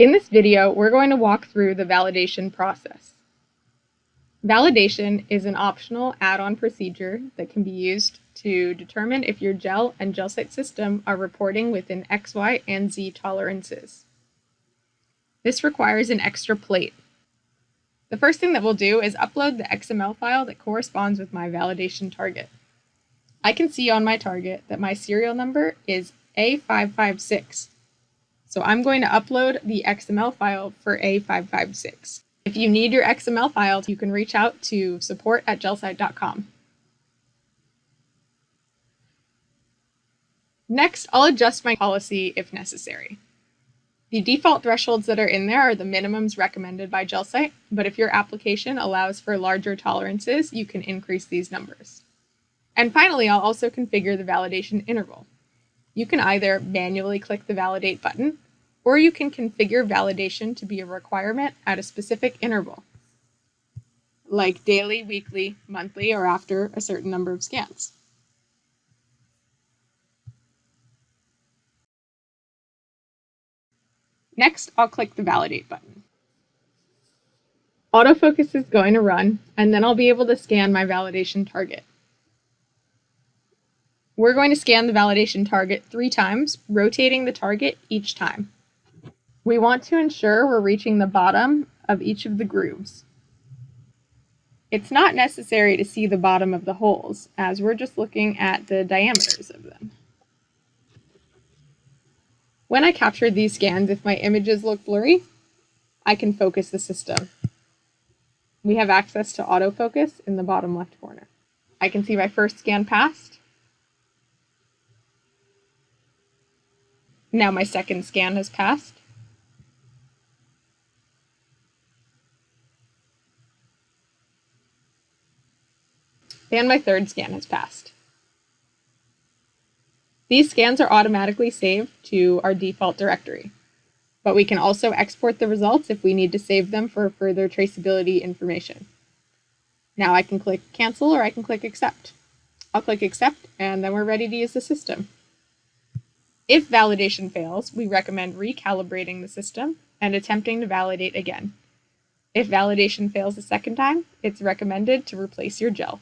In this video, we're going to walk through the validation process. Validation is an optional add-on procedure that can be used to determine if your gel and GelSight system are reporting within X, Y, and Z tolerances. This requires an extra plate. The first thing that we'll do is upload the XML file that corresponds with my validation target. I can see on my target that my serial number is A556. So I'm going to upload the XML file for A556. If you need your XML file, you can reach out to support@gelsight.com. Next, I'll adjust my policy if necessary. The default thresholds that are in there are the minimums recommended by GelSight, but if your application allows for larger tolerances, you can increase these numbers. And finally, I'll also configure the validation interval. You can either manually click the Validate button, or you can configure validation to be a requirement at a specific interval, like daily, weekly, monthly, or after a certain number of scans. Next, I'll click the Validate button. Autofocus is going to run, and then I'll be able to scan my validation target. We're going to scan the validation target 3 times, rotating the target each time. We want to ensure we're reaching the bottom of each of the grooves. It's not necessary to see the bottom of the holes, as we're just looking at the diameters of them. When I capture these scans, if my images look blurry, I can focus the system. We have access to autofocus in the bottom left corner. I can see my first scan passed. Now my second scan has passed. And my third scan has passed. These scans are automatically saved to our default directory, but we can also export the results if we need to save them for further traceability information. Now I can click Cancel or I can click Accept. I'll click Accept, and then we're ready to use the system. If validation fails, we recommend recalibrating the system and attempting to validate again. If validation fails a second time, it's recommended to replace your gel.